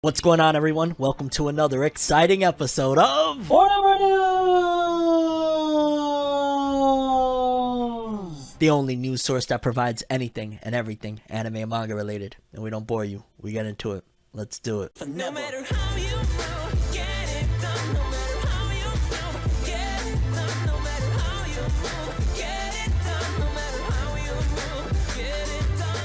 What's going on, everyone? Welcome to another exciting episode of FORNEVERNEWS, the only news source that provides anything and everything anime and manga related. And we don't bore you. We get into it. Let's do it. No matter how you move, get it done. No matter how you move, get it done. No matter how you move, get it done. No matter how you move, get it done.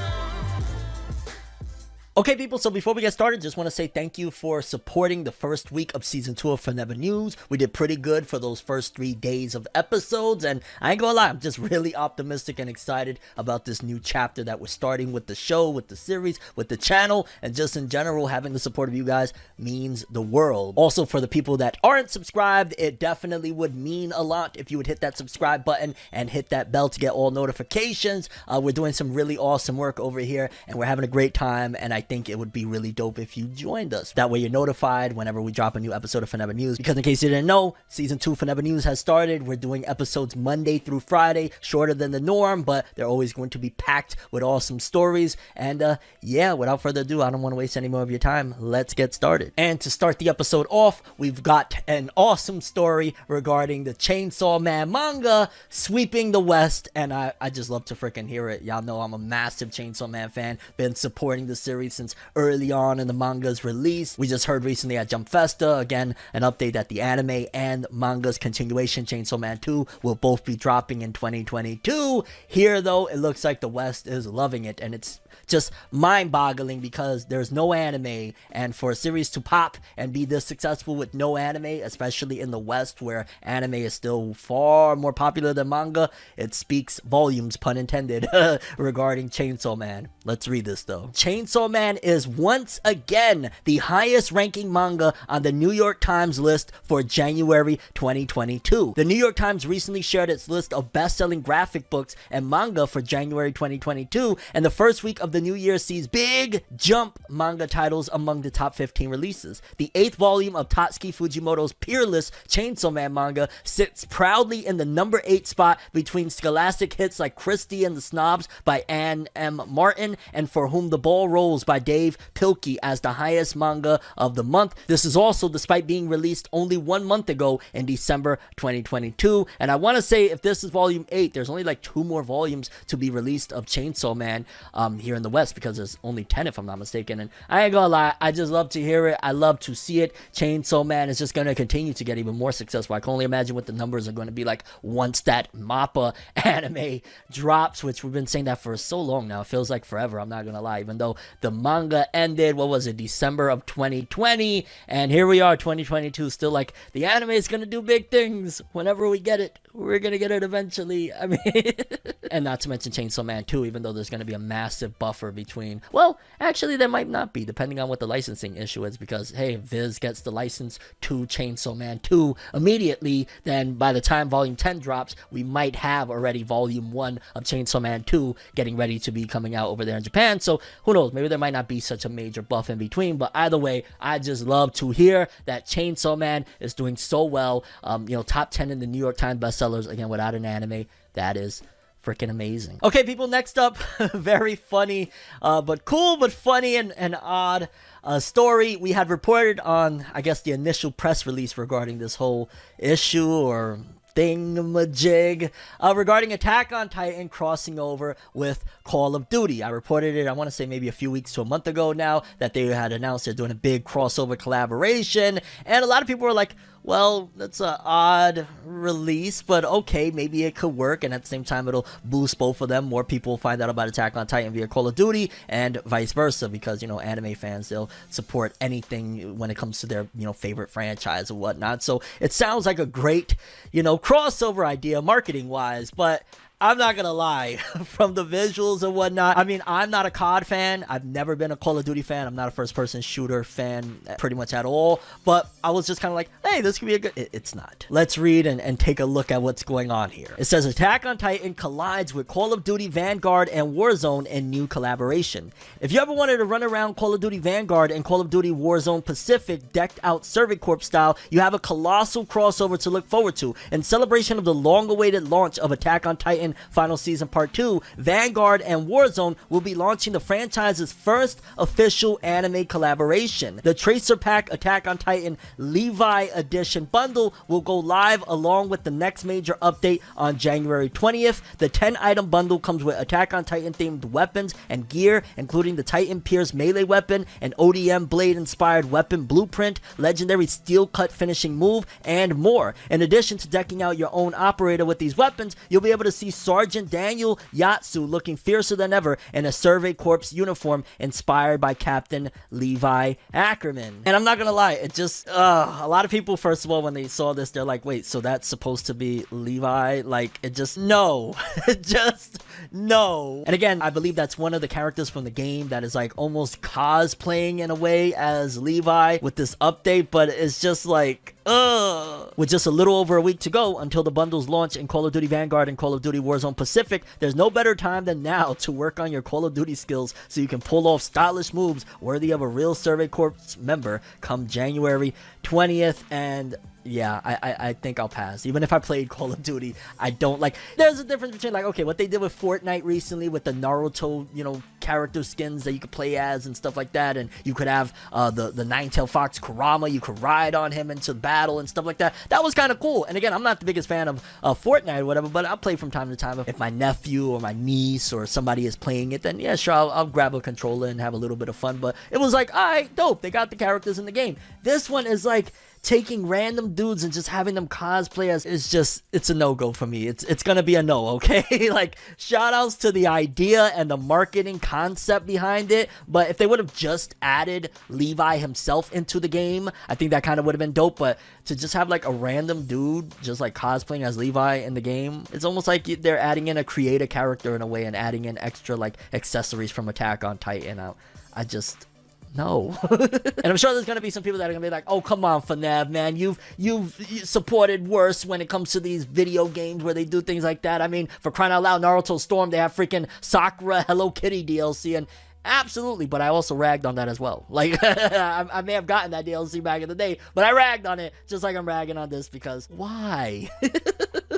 Okay, people, so before we get started, just want to say thank you for supporting the first week of Season 2 of FORNEVERNEWS. We did pretty good for those first 3 days of episodes, and I ain't gonna lie, I'm just really optimistic and excited about this new chapter that we're starting with the show, with the series, with the channel, and just in general, having the support of you guys means the world. Also, for the people that aren't subscribed, it definitely would mean a lot if you would hit that subscribe button and hit that bell to get all notifications. We're doing some really awesome work over here, and we're having a great time, and I think it would be really dope if you joined us. That way you're notified whenever we drop a new episode of FORNEVERNEWS, because in case you didn't know, Season 2 FORNEVERNEWS has started. We're doing episodes Monday through Friday, shorter than the norm, but they're always going to be packed with awesome stories. And yeah, without further ado, I don't want to waste any more of your time. Let's get started. And to start the episode off, we've got an awesome story regarding the Chainsaw Man manga sweeping the West, and I just love to freaking hear it. Y'all know I'm a massive Chainsaw Man fan, been supporting the series since early on in the manga's release. We just heard recently at Jump Festa, again, an update that the anime and manga's continuation, Chainsaw Man 2, will both be dropping in 2022. Here, though, it looks like the West is loving it, and it's just mind-boggling because there's no anime, and for a series to pop and be this successful with no anime, especially in the West where anime is still far more popular than manga, it speaks volumes, pun intended, regarding Chainsaw Man. Let's read this though. Chainsaw Man is once again the highest ranking manga on the New York Times list for January 2022. The New York Times recently shared its list of best-selling graphic books and manga for January 2022, and the first week of the new year sees big jump manga titles among the top 15 releases. The 8th volume of Tatsuki Fujimoto's peerless Chainsaw Man manga sits proudly in the number 8 spot between scholastic hits like Christie and the Snobs by Anne M. Martin and For Whom the Ball Rolls by Dave Pilkey as the highest manga of the month. This is also despite being released only 1 month ago in December 2022. And I want to say, if this is volume 8, there's only like 2 more volumes to be released of Chainsaw Man here in the West, because there's only 10 if I'm not mistaken. And I ain't gonna lie, I just love to hear it. I love to see it. Chainsaw Man is just gonna continue to get even more successful. I can only imagine what the numbers are going to be like once that MAPPA anime drops, which we've been saying that for so long now. It feels like forever, I'm not gonna lie, even though the manga ended, what was it, December of 2020, and here we are, 2022, still like, the anime is gonna do big things. Whenever we get it, we're gonna get it eventually. I mean, and not to mention Chainsaw Man 2, even though there's gonna be a massive buffer between, well, actually there might not be, depending on what the licensing issue is, because hey, if Viz gets the license to Chainsaw Man 2 immediately, then by the time volume 10 drops, we might have already volume 1 of Chainsaw Man 2 getting ready to be coming out over there in Japan. So who knows, maybe there might not be such a major buff in between, but either way, I just love to hear that Chainsaw Man is doing so well. Top 10 in the New York Times bestsellers, again, without an anime. That is freaking amazing. Okay, people, next up, very funny, but cool, but funny and odd story. We had reported on, I guess, the initial press release regarding this whole issue or thingamajig regarding Attack on Titan crossing over with Call of Duty. I reported it, I want to say maybe a few weeks to a month ago now, that they had announced they're doing a big crossover collaboration, and a lot of people were like, well, that's an odd release, but okay, maybe it could work, and at the same time, it'll boost both of them. More people will find out about Attack on Titan via Call of Duty, and vice versa, because, anime fans, they'll support anything when it comes to their, favorite franchise or whatnot. So it sounds like a great, crossover idea marketing-wise, but I'm not gonna lie, from the visuals and whatnot, I mean, I'm not a COD fan. I've never been a Call of Duty fan. I'm not a first-person shooter fan pretty much at all. But I was just kind of like, hey, this could be a good... It's not. Let's read and take a look at what's going on here. It says, Attack on Titan collides with Call of Duty Vanguard and Warzone in new collaboration. If you ever wanted to run around Call of Duty Vanguard and Call of Duty Warzone Pacific decked out Survey Corp style, you have a colossal crossover to look forward to. In celebration of the long-awaited launch of Attack on Titan Titan Final Season Part 2, Vanguard and Warzone will be launching the franchise's first official anime collaboration. The Tracer Pack Attack on Titan Levi Edition bundle will go live along with the next major update on January 20th. The 10-item bundle comes with Attack on Titan themed weapons and gear, including the Titan Pierce melee weapon, an ODM blade inspired weapon blueprint, legendary steel cut finishing move, and more. In addition to decking out your own operator with these weapons, you'll be able to see Sergeant Daniel Yatsu looking fiercer than ever in a Survey Corps uniform inspired by Captain Levi Ackerman. And I'm not gonna lie, it just, a lot of people, first of all, when they saw this, they're like, wait, so that's supposed to be Levi? Like, it just, no. Just, no. And again, I believe that's one of the characters from the game that is like almost cosplaying in a way as Levi with this update, but it's just like, with just a little over a week to go until the bundles launch in Call of Duty Vanguard and Call of Duty Warzone Pacific, there's no better time than now to work on your Call of Duty skills so you can pull off stylish moves worthy of a real Survey Corps member come January 20th. And yeah, I think I'll pass. Even if I played Call of Duty, I don't like. There's a difference between like, okay, what they did with Fortnite recently with the Naruto, you know, character skins that you could play as and stuff like that, and you could have the Nine-Tailed Fox Kurama, you could ride on him into battle and stuff like that. That was kind of cool. And again, I'm not the biggest fan of Fortnite or whatever, but I'll play from time to time. If my nephew or my niece or somebody is playing it, then yeah, sure, I'll grab a controller and have a little bit of fun. But it was like, alright, dope. They got the characters in the game. This one is like taking random dudes and just having them cosplay as, is just, it's a no-go for me. It's gonna be a no, okay? Like, shout outs to the idea and the marketing concept behind it, but if they would have just added Levi himself into the game, I think that kind of would have been dope. But to just have like a random dude just like cosplaying as Levi in the game, it's almost like they're adding in a creative character in a way and adding in extra like accessories from Attack on Titan. I just, no. And I'm sure there's gonna be some people that are gonna be like, oh, come on, FORNEV, man, you've supported worse when it comes to these video games where they do things like that. I mean, for crying out loud, Naruto Storm, they have freaking Sakura Hello Kitty DLC, and absolutely, but I also ragged on that as well. Like, I may have gotten that DLC back in the day, but I ragged on it just like I'm ragging on this, because why?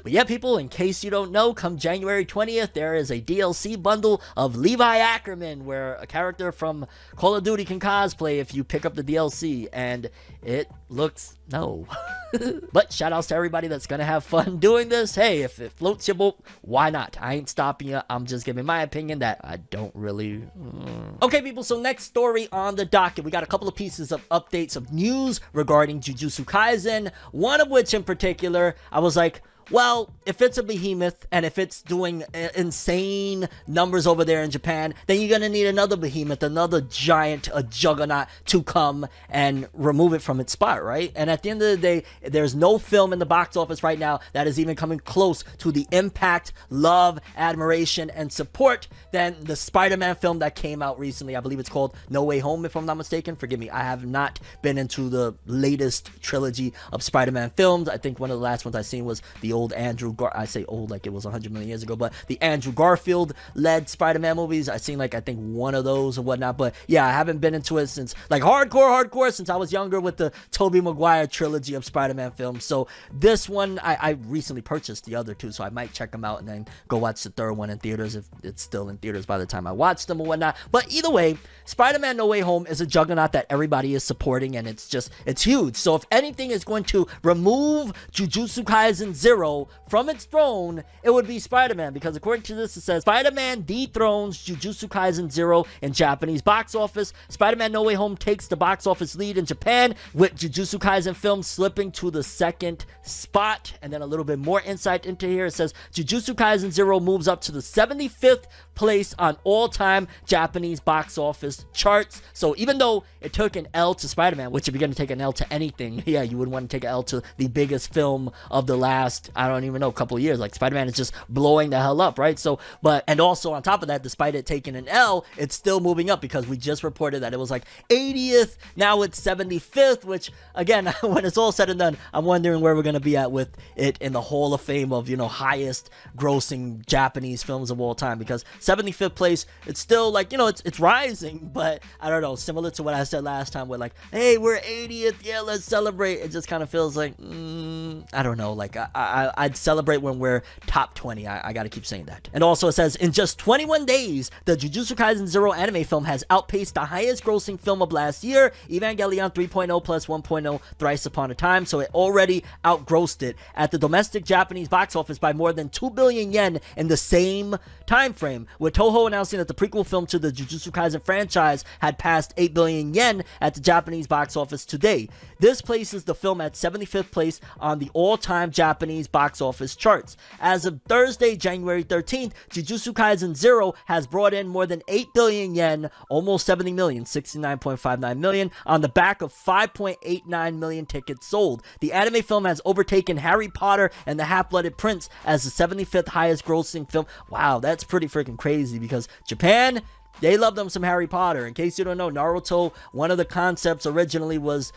But yeah, people, in case you don't know, come January 20th, there is a DLC bundle of Levi Ackerman, where a character from Call of Duty can cosplay if you pick up the DLC, and it looks, no. But shout outs to everybody that's gonna have fun doing this. Hey, if it floats your boat, why not? I ain't stopping you. I'm just giving my opinion that I don't really... Okay, people, so next story on the docket. We got a couple of pieces of updates of news regarding Jujutsu Kaisen, one of which in particular, I was like, well, if it's a behemoth and if it's doing insane numbers over there in Japan, then you're gonna need another behemoth, another giant, a juggernaut to come and remove it from its spot, right? And at the end of the day, there's no film in the box office right now that is even coming close to the impact, love, admiration, and support than the Spider-Man film that came out recently. I believe it's called No Way Home, if I'm not mistaken. Forgive me, I have not been into the latest trilogy of Spider-Man films. I think one of the last ones I seen was the old I say old like it was 100 million years ago, but the Andrew Garfield led Spider-Man movies. I seen like, I think one of those or whatnot, but yeah, I haven't been into it since like hardcore since I was younger with the Tobey Maguire trilogy of Spider-Man films. So this one, I recently purchased the other two, so I might check them out and then go watch the third one in theaters if it's still in theaters by the time I watch them or whatnot. But either way, Spider-Man No Way Home is a juggernaut that everybody is supporting, and it's huge. So if anything is going to remove Jujutsu Kaisen 0 from its throne, it would be Spider-Man, because according to this, it says Spider-Man dethrones Jujutsu Kaisen 0 in Japanese box office. Spider-Man No Way Home takes the box office lead in Japan, with Jujutsu Kaisen film slipping to the second spot. And then a little bit more insight into here. It says Jujutsu Kaisen 0 moves up to the 75th place on all-time Japanese box office charts. So even though it took an L to Spider-Man, which if you're going to take an L to anything, yeah, you would want to take an L to the biggest film of the last, I don't even know, couple of years. Like, Spider-Man is just blowing the hell up, right? So, but, and also on top of that, despite it taking an L, it's still moving up, because we just reported that it was like 80th, now it's 75th, which again, when it's all said and done, I'm wondering where we're going to be at with it in the Hall of Fame of, you know, highest grossing Japanese films of all time, because 75th place, it's still like, you know, it's rising, but I don't know, similar to what I said last time, where like, hey, we're 80th, yeah, let's celebrate. It just kind of feels like, I don't know, like I'd celebrate when we're top 20. I gotta keep saying that. And also it says, in just 21 days, the Jujutsu Kaisen 0 anime film has outpaced the highest grossing film of last year, Evangelion 3.0 plus 1.0 Thrice Upon a Time, so it already outgrossed it at the domestic Japanese box office by more than 2 billion yen in the same time frame, with Toho announcing that the prequel film to the Jujutsu Kaisen franchise had passed 8 billion yen at the Japanese box office today. This places the film at 75th place on the all-time Japanese box office charts. As of Thursday, January 13th, Jujutsu Kaisen 0 has brought in more than 8 billion yen, almost 70 million, 69.59 million, on the back of 5.89 million tickets sold. The anime film has overtaken Harry Potter and the Half-Blooded Prince as the 75th highest grossing film. Wow, that's pretty freaking crazy, because Japan, they love them some Harry Potter. In case you don't know, Naruto, one of the concepts originally was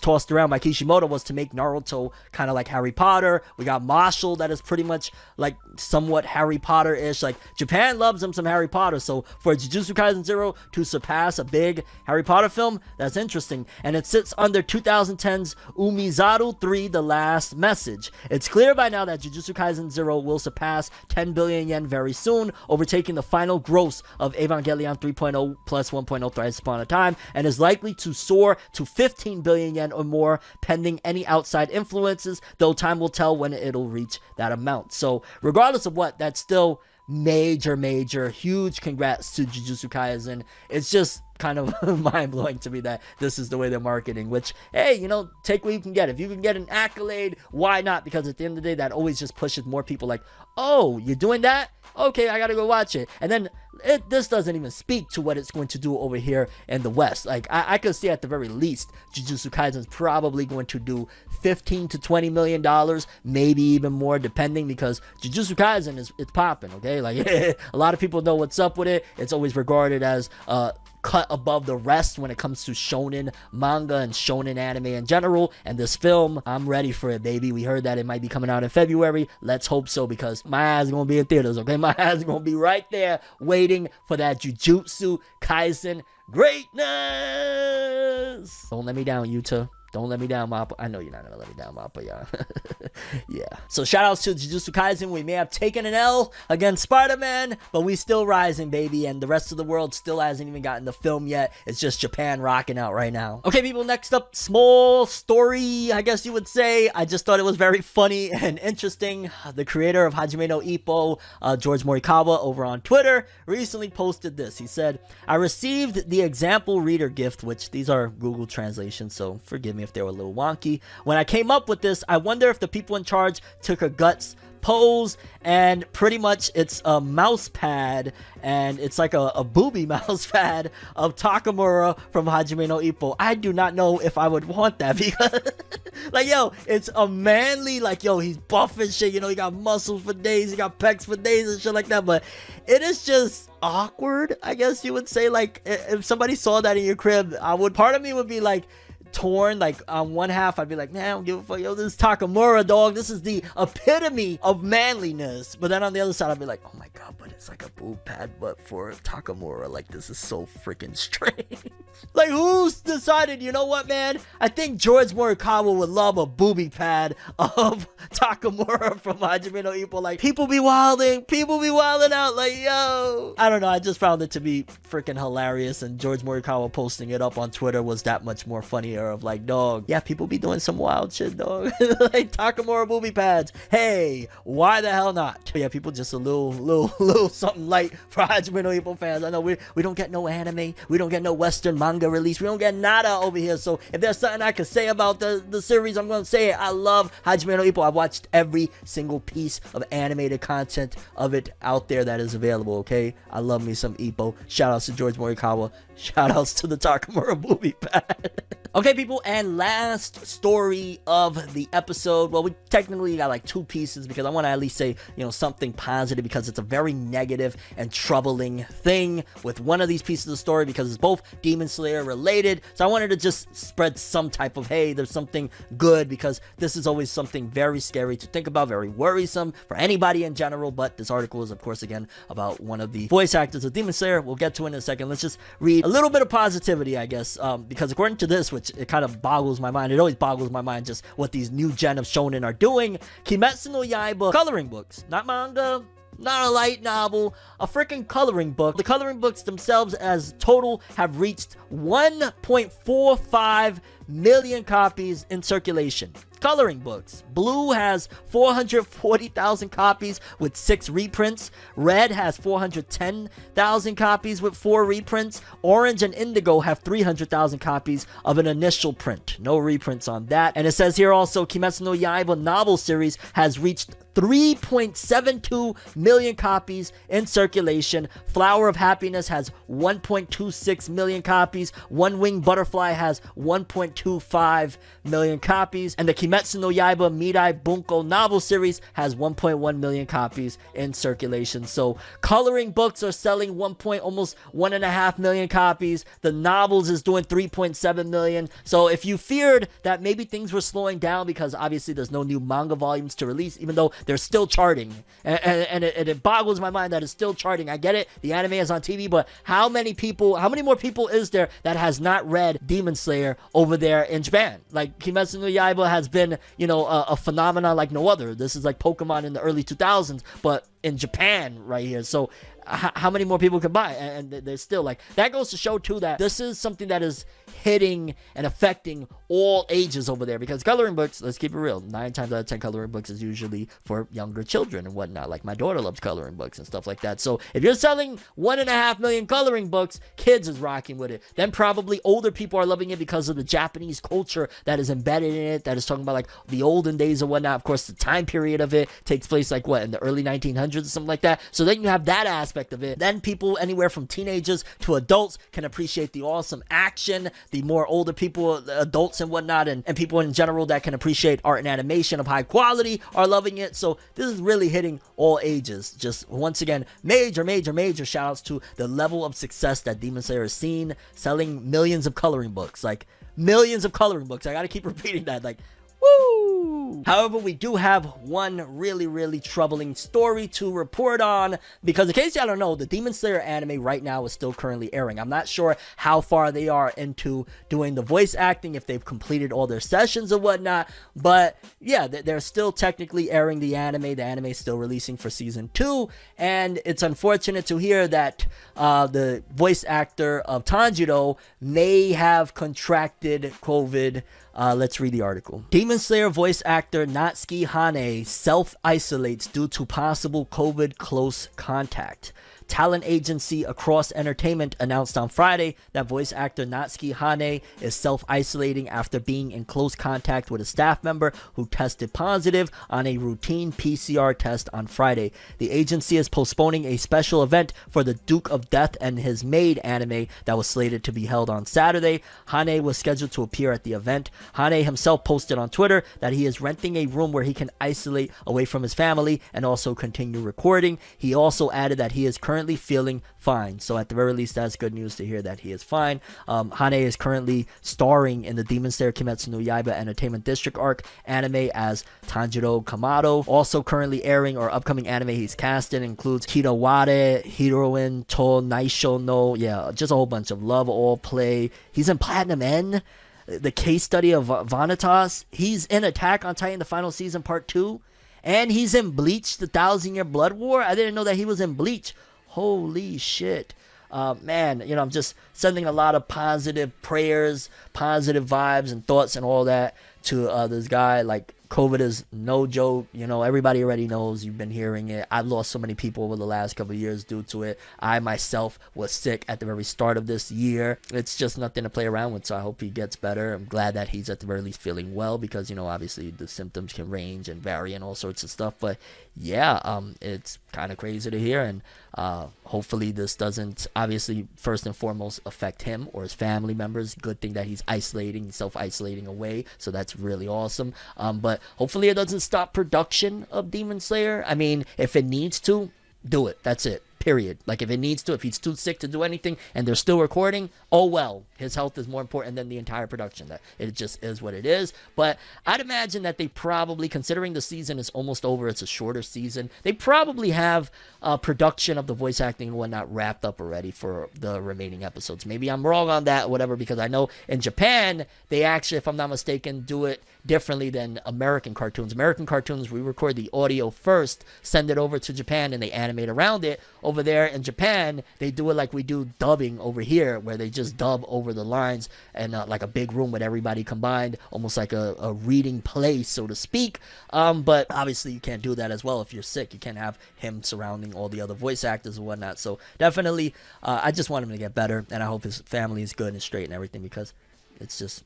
tossed around by Kishimoto was to make Naruto kind of like Harry Potter. We got Marshall, that is pretty much like somewhat Harry Potter-ish. Like, Japan loves them some Harry Potter. So for Jujutsu Kaisen 0 to surpass a big Harry Potter film, that's interesting. And it sits under 2010's Umizaru 3, The Last Message. It's clear by now that Jujutsu Kaisen 0 will surpass 10 billion yen very soon, overtaking the final gross of Evangelion 3.0 plus 1.0 Thrice Upon a Time, and is likely to soar to 15 billion yen or more, pending any outside influences, though time will tell when it'll reach that amount. So regardless of what, that's still major, huge congrats to Jujutsu Kaisen. It's just kind of mind-blowing to me that this is the way they're marketing, which, hey, you know, take what you can get. If you can get an accolade, why not? Because at the end of the day, that always just pushes more people like, oh, you're doing that? Okay, I gotta go watch it. And then this doesn't even speak to what it's going to do over here in the West. Like, I could see at the very least, Jujutsu Kaisen is probably going to do $15 to $20 million, maybe even more, depending, because Jujutsu Kaisen it's popping, okay? Like, a lot of people know what's up with it. It's always regarded as cut above the rest when it comes to shonen manga and shonen anime in general. And this film, I'm ready for it, baby. We heard that it might be coming out in February. Let's hope so, because my ass is gonna be in theaters, okay? My ass is gonna be right there waiting for that Jujutsu Kaisen greatness. Don't let me down, Yuta. Don't let me down, Mappa. I know you're not gonna let me down, Mappa, yeah. Yeah. So shout outs to Jujutsu Kaisen. We may have taken an L against Spider-Man, but we still rising, baby. And the rest of the world still hasn't even gotten the film yet. It's just Japan rocking out right now. Okay, people, next up, small story, I guess you would say. I just thought it was very funny and interesting. The creator of Hajime no Ippo, George Morikawa, over on Twitter, recently posted this. He said, I received the example reader gift, which these are Google translations, so forgive me if they were a little wonky. When I came up with this, I wonder if the people in charge took a guts pose, and pretty much it's a mouse pad, and it's like a booby mouse pad of Takamura from Hajime no Ippo. I do not know if I would want that, because like, yo, it's a manly, like, yo, he's buff and shit, you know, he got muscles for days, he got pecs for days and shit like that, but it is just awkward, I guess you would say. Like, if somebody saw that in your crib, part of me would be like torn. Like, on one half I'd be like, nah, I don't give a fuck, yo, this is Takamura, dog, this is the epitome of manliness. But then on the other side I'd be like, oh my god, but it's like a boob pad but for Takamura. Like, this is so freaking strange. Like, who's decided, you know what, man, I think George Morikawa would love a booby pad of Takamura from Hajime no Ippo. Like, people be wilding out, like, yo, I don't know, I just found it to be freaking hilarious, and George Morikawa posting it up on Twitter was that much more funnier. Of like, dog, yeah, people be doing some wild shit, dog. Like Takamura booby pads, hey, why the hell not? But yeah, people just a little something light for Hajime no Ippo fans. I know we don't get no anime, we don't get no western manga release, we don't get nada over here. So if there's something I could say about the series, I'm gonna say it. I love Hajime no Ippo. I've watched every single piece of animated content of it out there that is available, okay? I love me some Ippo. Shout outs to George Morikawa, shout outs to the Takamura booby pad. Okay, people, and last story of the episode. Well, we technically got like two pieces, because I want to at least say, you know, something positive, because it's a very negative and troubling thing with one of these pieces of the story, because it's both Demon Slayer related. So I wanted to just spread some type of, hey, there's something good, because this is always something very scary to think about, very worrisome for anybody in general. But this article is, of course, again, about one of the voice actors of Demon Slayer. We'll get to it in a second. Let's just read a little bit of positivity, I guess, because according to this, which which it kind of boggles my mind. It always boggles my mind just what these new gen of shonen are doing. Kimetsu no Yaiba coloring books, not manga, not a light novel, a freaking coloring book. The coloring books themselves as total have reached 1.45 million copies in circulation. Coloring books. Blue has 440,000 copies with 6 reprints. Red has 410,000 copies with 4 reprints. Orange and Indigo have 300,000 copies of an initial print. No reprints on that. And it says here also, Kimetsu no Yaiba novel series has reached 3.72 million copies in circulation. Flower of Happiness has 1.26 million copies. One Winged Butterfly has 1.25 million copies. And the Kimetsu no Yaiba Mirai Bunko novel series has 1.1 million copies in circulation. So coloring books are selling almost 1.5 million copies. The novels is doing 3.7 million. So if you feared that maybe things were slowing down because obviously there's no new manga volumes to release, even though they're still charting, and it boggles my mind that it's still charting. I get it, the anime is on TV, but how many more people is there that has not read Demon Slayer over there in Japan? Like, Kimetsu no Yaiba has been, a phenomenon like no other. This is like Pokemon in the early 2000s, but in Japan right here. So how many more people can buy? And there's still, like, that goes to show too that this is something that is hitting and affecting all ages over there, because coloring books, let's keep it real, 9 times out of 10 coloring books is usually for younger children and whatnot. Like, my daughter loves coloring books and stuff like that. So if you're selling 1.5 million coloring books, kids is rocking with it. Then probably older people are loving it because of the Japanese culture that is embedded in it, that is talking about like the olden days and whatnot. Of course, the time period of it takes place like in the early 1900s or something like that. So then you have that aspect of it. Then people anywhere from teenagers to adults can appreciate the awesome action. The more older people, adults and whatnot, and people in general that can appreciate art and animation of high quality are loving it. So this is really hitting all ages. Just once again, major shout outs to the level of success that Demon Slayer has seen, selling millions of coloring books. Like, millions of coloring books. I gotta keep repeating that. Like, woo! However, we do have one really troubling story to report on, because in case y'all don't know, the Demon Slayer anime right now is still currently airing. I'm not sure how far they are into doing the voice acting, if they've completed all their sessions or whatnot, but yeah, they're still technically airing the anime. The anime is still releasing for season 2, and it's unfortunate to hear that the voice actor of Tanjiro may have contracted COVID. Let's read the article. Demon Slayer voice actor Natsuki Hane self-isolates due to possible COVID close contact. Talent agency Across Entertainment announced on Friday that voice actor Natsuki Hane is self-isolating after being in close contact with a staff member who tested positive on a routine PCR test on Friday. The agency is postponing a special event for the Duke of Death and His Maid anime that was slated to be held on Saturday. Hane was scheduled to appear at the event. Hane himself posted on Twitter that he is renting a room where he can isolate away from his family and also continue recording. He also added that he is currently feeling fine. So at the very least, that's good news to hear that he is fine. Hane is currently starring in the Demon Slayer Kimetsu no Yaiba Entertainment District arc anime as Tanjiro Kamado. Also currently airing or upcoming anime he's cast in includes Hiraware, Heroine to Naisho no, just a whole bunch of Love All Play. He's in Platinum N, the case study of Vanitas. He's in Attack on Titan, the final season, part 2. And he's in Bleach, the 1,000-Year Blood War. I didn't know that he was in Bleach. Holy shit. Man, I'm just sending a lot of positive prayers, positive vibes and thoughts and all that to this guy. Like, COVID is no joke. Everybody already knows. You've been hearing it. I've lost so many people over the last couple of years due to it. I myself was sick at the very start of this year. It's just nothing to play around with, so I hope he gets better. I'm glad that he's at the very least feeling well, because obviously the symptoms can range and vary and all sorts of stuff. But yeah, it's kind of crazy to hear, and hopefully this doesn't, obviously, first and foremost, affect him or his family members. Good thing that he's self-isolating away, so that's really awesome. But hopefully it doesn't stop production of Demon Slayer. I mean, if it needs to, do it. That's it. period. Like, if it needs to, if he's too sick to do anything and they're still recording, oh well, his health is more important than the entire production. That it just is what it is. But I'd imagine that they probably, considering the season is almost over, it's a shorter season, they probably have production of the voice acting and whatnot wrapped up already for the remaining episodes. Maybe I'm wrong on that or whatever, because I know in Japan they actually, if I'm not mistaken, do it differently than American cartoons. American cartoons, we record the audio first, send it over to Japan, and they animate around it. Over there in Japan, they do it like we do dubbing over here, where they just dub over the lines, and like a big room with everybody combined, almost like a reading play, so to speak. But obviously you can't do that as well if you're sick. You can't have him surrounding all the other voice actors and whatnot. So definitely, I just want him to get better, and I hope his family is good and straight and everything, because it's just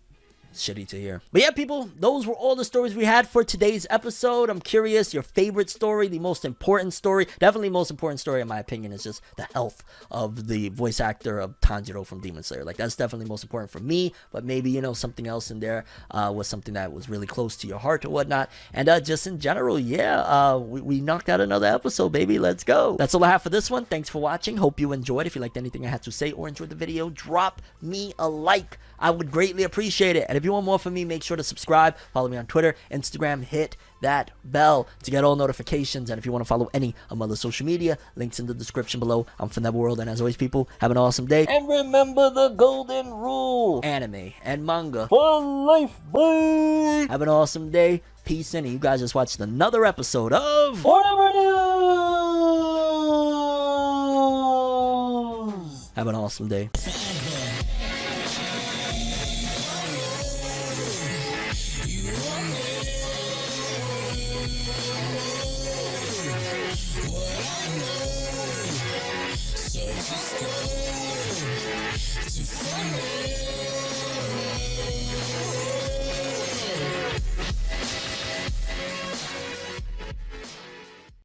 shitty to hear. But yeah, people, those were all the stories we had for today's episode. I'm curious, your favorite story, the most important story. Definitely most important story in my opinion is just the health of the voice actor of Tanjiro from Demon Slayer. Like, that's definitely most important for me. But maybe, you know, something else in there was something that was really close to your heart or whatnot. And just in general, yeah, we knocked out another episode, baby. Let's go. That's all I have for this one. Thanks for watching. Hope you enjoyed. If you liked anything I had to say or enjoyed the video, drop me a like. I would greatly appreciate it. And if you want more from me, make sure to subscribe. Follow me on Twitter, Instagram. Hit that bell to get all notifications. And if you want to follow any of my other social media, links in the description below. I'm ForneverWorld, and as always, people, have an awesome day. And remember the golden rule: anime and manga for life, boy. Have an awesome day. Peace in. And you guys just watched another episode of FORNEVERNEWS. Have an awesome day.